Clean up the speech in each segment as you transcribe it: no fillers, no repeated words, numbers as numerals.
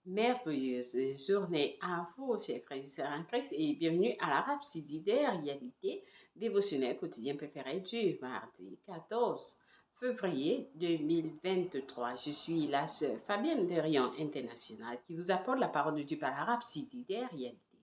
Merveilleuse journée à vous, chers frères et sœurs en Christ, et bienvenue à la Rhapsodie des réalités dévotionnelles quotidien préféré du mardi 14 février 2023. Je suis la sœur Fabienne de Rion International qui vous apporte la parole de Dieu par la Rhapsodie des réalités.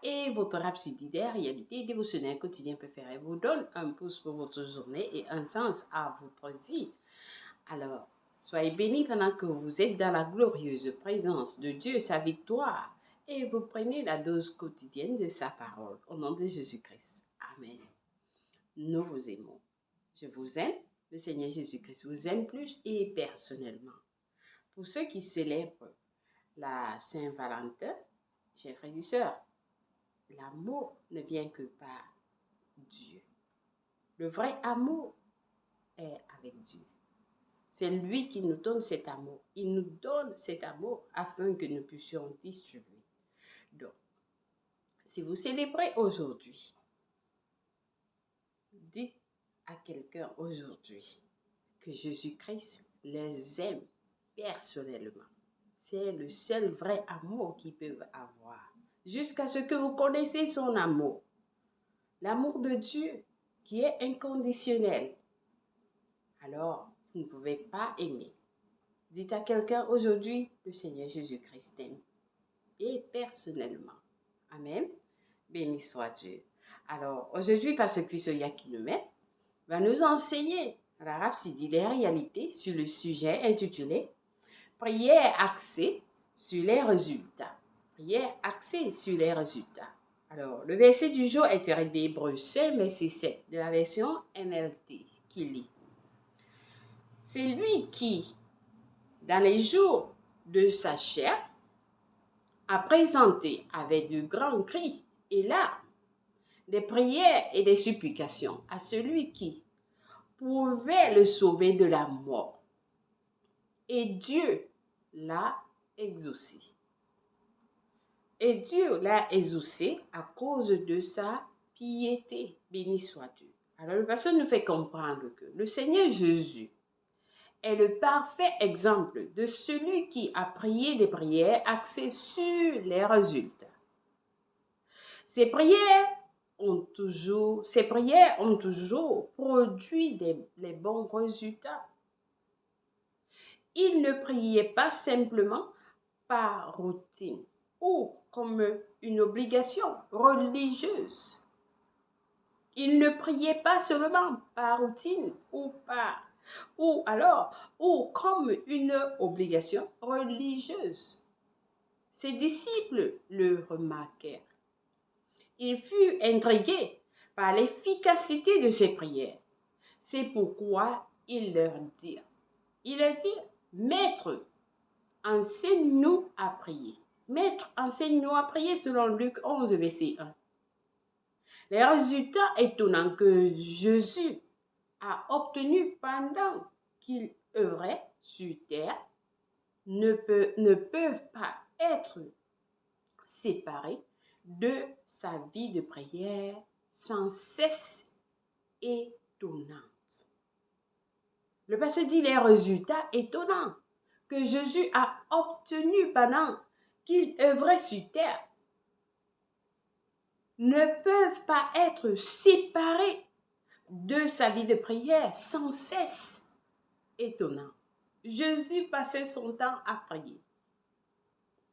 Et votre Rhapsodie des réalités dévotionnelles quotidien préféré vous donne un pouce pour votre journée et un sens à votre vie. Alors, soyez bénis pendant que vous êtes dans la glorieuse présence de Dieu, sa victoire, et vous prenez la dose quotidienne de sa parole. Au nom de Jésus-Christ. Amen. Nous vous aimons. Je vous aime. Le Seigneur Jésus-Christ vous aime plus et personnellement. Pour ceux qui célèbrent la Saint-Valentin, chers frères et sœurs, l'amour ne vient que par Dieu. Le vrai amour est avec Dieu. C'est lui qui nous donne cet amour. Il nous donne cet amour afin que nous puissions distribuer. Donc, si vous célébrez aujourd'hui, dites à quelqu'un aujourd'hui que Jésus-Christ les aime personnellement. C'est le seul vrai amour qu'ils peuvent avoir. Jusqu'à ce que vous connaissiez son amour. L'amour de Dieu qui est inconditionnel. Alors, vous ne pouvez pas aimer. Dites à quelqu'un aujourd'hui, le Seigneur Jésus-Christ t'aime. Et personnellement. Amen. Béni soit Dieu. Alors, aujourd'hui, Pasteur Christ Yakinomé va nous enseigner la Rhapsodie des réalités sur le sujet intitulé Prière axée sur les résultats. Prière axée sur les résultats. Alors, le verset du jour est tiré d'Hébreux 5, verset 7 de la version NLT qui lit. C'est lui qui, dans les jours de sa chair, a présenté avec de grands cris et larmes des prières et des supplications à celui qui pouvait le sauver de la mort. Et Dieu l'a exaucé. Et Dieu l'a exaucé à cause de sa piété. Béni soit Dieu. Alors le pasteur nous fait comprendre que le Seigneur Jésus est le parfait exemple de celui qui a prié des prières axées sur les résultats. Ces prières ont toujours produit les bons résultats. Il ne priait pas simplement par routine ou comme une obligation religieuse. Il ne priait pas seulement par routine ou comme une obligation religieuse. Ses disciples le remarquèrent. Il fut intrigué par l'efficacité de ses prières. C'est pourquoi il leur dit, Maître, enseigne-nous à prier. Maître, enseigne-nous à prier selon Luc 11, verset 1. Les résultats étonnants que Jésus a obtenus pendant qu'il œuvrait sur terre ne peuvent pas être séparés de sa vie de prière sans cesse étonnante. Le passage dit les résultats étonnants que Jésus a obtenus pendant qu'il œuvrait sur terre ne peuvent pas être séparés de sa vie de prière sans cesse étonnant. Jésus passait son temps à prier.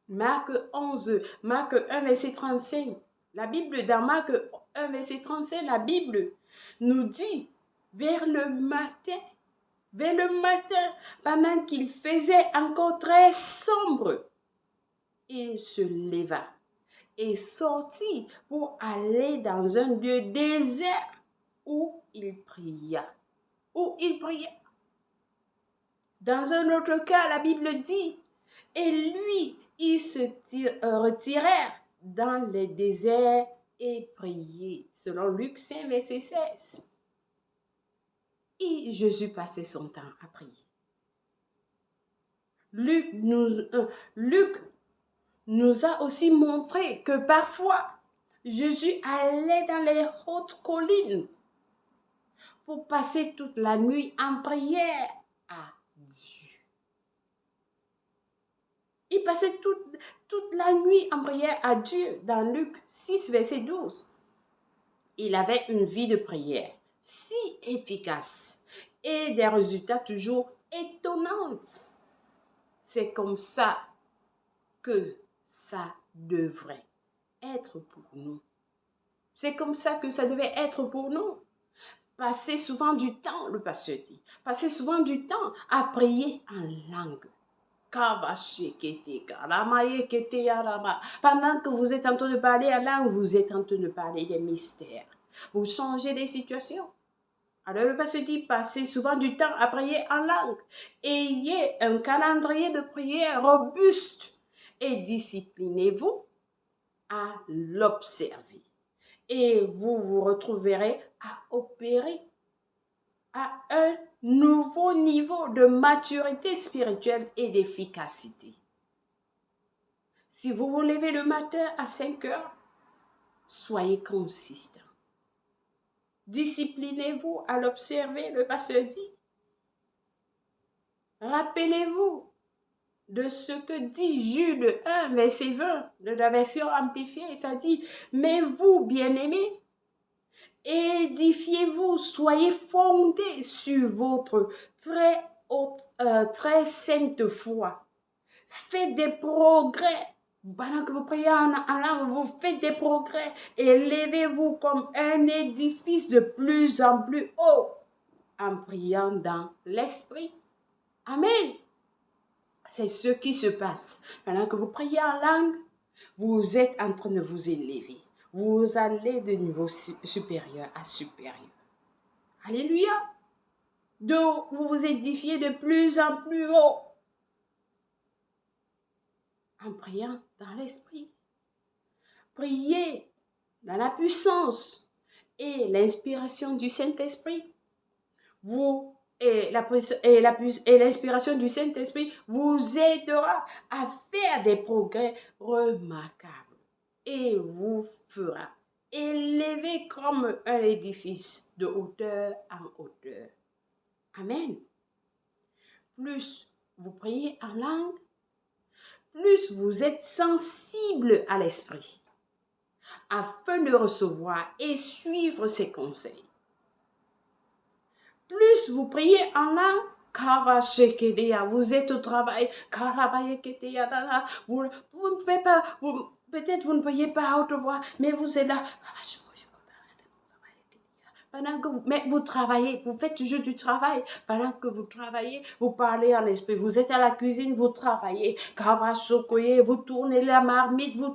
Marc 1, verset 35. La Bible, dans Marc 1, verset 35, la Bible nous dit, vers le matin, pendant qu'il faisait encore très sombre, il se leva et sortit pour aller dans un lieu désert où il pria. Dans un autre cas, la Bible dit, et lui, ils se retirèrent dans les déserts et priaient, selon Luc 5, verset 16. Et Jésus passait son temps à prier. Luc nous a aussi montré que parfois, Jésus allait dans les hautes collines pour passer toute la nuit en prière à Dieu. Il passait toute la nuit en prière à Dieu dans Luc 6, verset 12. Il avait une vie de prière si efficace et des résultats toujours étonnants. C'est comme ça que ça devrait être pour nous. C'est comme ça que ça devait être pour nous. Passer souvent du temps, le pasteur dit, passer souvent du temps à prier en langue. Pendant que vous êtes en train de parler en langue, vous êtes en train de parler des mystères. Vous changez les situations. Alors le pasteur dit, passez souvent du temps à prier en langue. Ayez un calendrier de prière robuste et disciplinez-vous à l'observer. Et vous vous retrouverez à opérer à un nouveau niveau de maturité spirituelle et d'efficacité. Si vous vous levez le matin à 5 heures, soyez consistant. Disciplinez-vous à l'observer, le pasteur dit. Rappelez-vous de ce que dit Jude 1, verset 20 de la version amplifiée. Ça dit, mais vous, bien-aimés, édifiez-vous, soyez fondés sur votre très sainte foi. Faites des progrès. Pendant que vous priez en langue, vous faites des progrès. Élevez-vous comme un édifice de plus en plus haut en priant dans l'esprit. Amen. C'est ce qui se passe. Pendant que vous priez en langue, vous êtes en train de vous élever. Vous allez de niveau supérieur à supérieur. Alléluia. Donc, vous vous édifiez de plus en plus haut en priant dans l'esprit. Priez dans la puissance et l'inspiration du Saint-Esprit. L'inspiration du Saint-Esprit vous aidera à faire des progrès remarquables et vous fera élever comme un édifice de hauteur en hauteur. Amen. Plus vous priez en langue, plus vous êtes sensible à l'esprit, afin de recevoir et suivre ses conseils. Plus vous priez en langue, vous êtes au travail, vous ne faites pas, peut-être vous ne priez pas à haute voix, mais vous êtes là. Mais vous travaillez, vous faites toujours du travail. Pendant que vous travaillez, vous parlez en esprit. Vous êtes à la cuisine, vous travaillez. Vous tournez la marmite, vous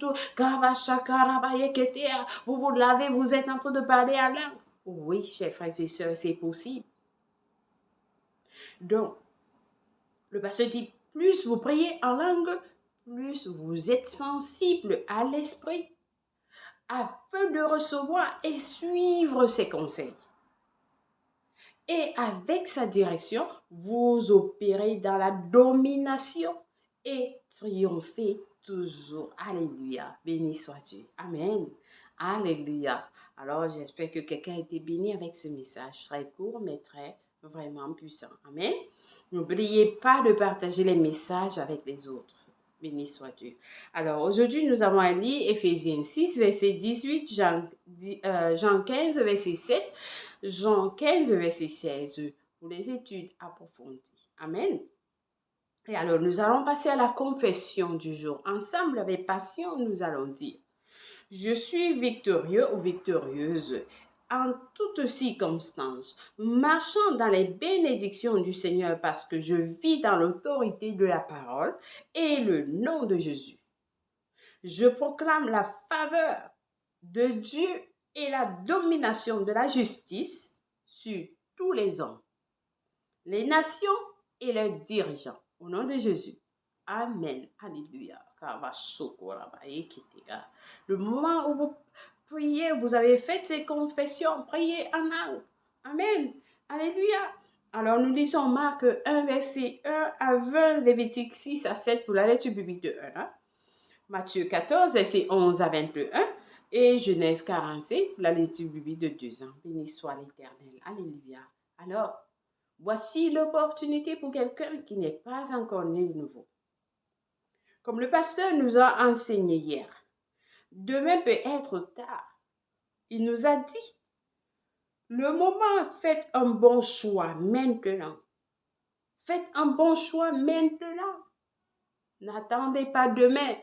vous lavez, vous êtes en train de parler en langue. Oui, chers frères et sœurs, c'est possible. Donc, le pasteur dit, plus vous priez en langue, plus vous êtes sensible à l'esprit, afin de recevoir et suivre ses conseils. Et avec sa direction, vous opérez dans la domination et triomphez toujours. Alléluia. Béni soit Dieu. Amen. Alléluia. Alors, j'espère que quelqu'un a été béni avec ce message très court, mais très vraiment puissant. Amen. N'oubliez pas de partager les messages avec les autres. Béni soit Dieu. Alors, aujourd'hui, nous avons à lire Éphésiens 6, verset 18, Jean 15, verset 7, Jean 15, verset 16, pour les études approfondies. Amen. Et alors, nous allons passer à la confession du jour. Ensemble, avec passion, nous allons dire, je suis victorieux ou victorieuse en toutes circonstances, marchant dans les bénédictions du Seigneur parce que je vis dans l'autorité de la parole et le nom de Jésus. Je proclame la faveur de Dieu et la domination de la justice sur tous les hommes, les nations et leurs dirigeants. Au nom de Jésus. Amen. Alléluia. Le moment où vous priez, vous avez fait ces confessions, priez en langue. Amen. Alléluia. Alors nous lisons Marc 1, verset 1 à 20, Lévitique 6 à 7 pour la lecture biblique de 1. Matthieu 14, verset 11 à 21 et Genèse 45 pour la lecture biblique de 2 ans. Béni soit l'Éternel. Alléluia. Alors, voici l'opportunité pour quelqu'un qui n'est pas encore né de nouveau. Comme le pasteur nous a enseigné hier, demain peut être tard. Il nous a dit, le moment, faites un bon choix maintenant. Faites un bon choix maintenant. N'attendez pas demain.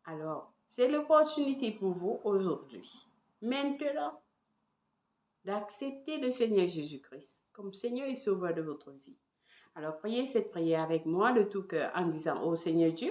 Alors, c'est l'opportunité pour vous aujourd'hui, maintenant, d'accepter le Seigneur Jésus-Christ comme Seigneur et Sauveur de votre vie. Alors, priez cette prière avec moi de tout cœur en disant, ô Seigneur Dieu,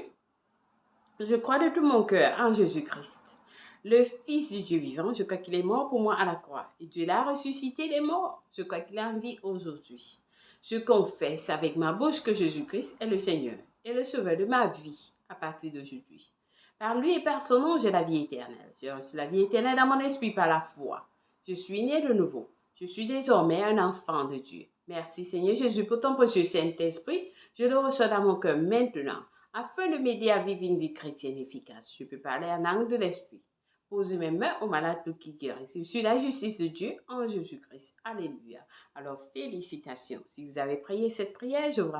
je crois de tout mon cœur en Jésus-Christ, le Fils du Dieu vivant. Je crois qu'il est mort pour moi à la croix et Dieu l'a ressuscité des morts. Je crois qu'il est en vie aujourd'hui. Je confesse avec ma bouche que Jésus-Christ est le Seigneur et le Sauveur de ma vie à partir d'aujourd'hui. Par lui et par son nom, j'ai la vie éternelle. J'ai reçu la vie éternelle dans mon esprit par la foi. Je suis né de nouveau. Je suis désormais un enfant de Dieu. Merci Seigneur Jésus pour ton précieux Saint-Esprit. Je le reçois dans mon cœur maintenant, afin de m'aider à vivre une vie chrétienne efficace. Je peux parler en langue de l'Esprit. Poser mes mains aux malades pour qu'ils guérissent. Je suis la justice de Dieu en Jésus-Christ. Alléluia. Alors, félicitations. Si vous avez prié cette prière, je vous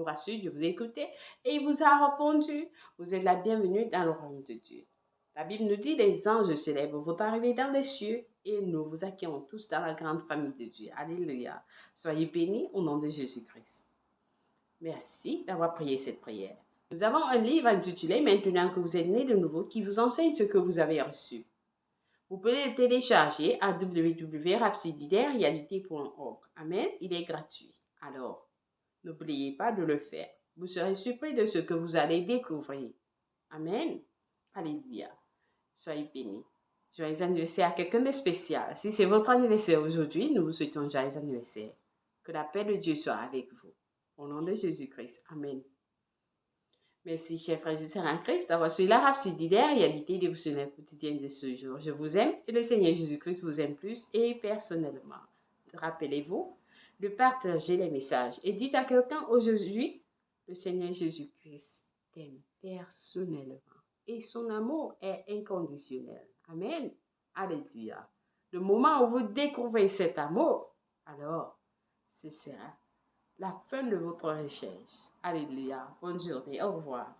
rassure, je vous ai écouté et il vous a répondu. Vous êtes la bienvenue dans le royaume de Dieu. La Bible nous dit, les anges célèbres vont arriver dans les cieux et nous vous accueillons tous dans la grande famille de Dieu. Alléluia. Soyez bénis au nom de Jésus-Christ. Merci d'avoir prié cette prière. Nous avons un livre intitulé « Maintenant que vous êtes né de nouveau » qui vous enseigne ce que vous avez reçu. Vous pouvez le télécharger à www.rhapsodiesderealité.org. Amen. Il est gratuit. Alors, n'oubliez pas de le faire. Vous serez surpris de ce que vous allez découvrir. Amen. Alléluia. Soyez bénis. Joyeux anniversaire à quelqu'un de spécial. Si c'est votre anniversaire aujourd'hui, nous vous souhaitons joyeux anniversaire. Que la paix de Dieu soit avec vous. Au nom de Jésus-Christ. Amen. Merci, chers frères et sœurs en Christ, d'avoir suivi la Rhapsodie des réalités dévotionnelles quotidiennes de ce jour. Je vous aime et le Seigneur Jésus-Christ vous aime plus et personnellement. Rappelez-vous de partager les messages et dites à quelqu'un aujourd'hui, le Seigneur Jésus-Christ t'aime personnellement et son amour est inconditionnel. Amen. Alléluia. Le moment où vous découvrez cet amour, alors ce sera la fin de votre recherche. Alléluia. Bonne journée. Au revoir.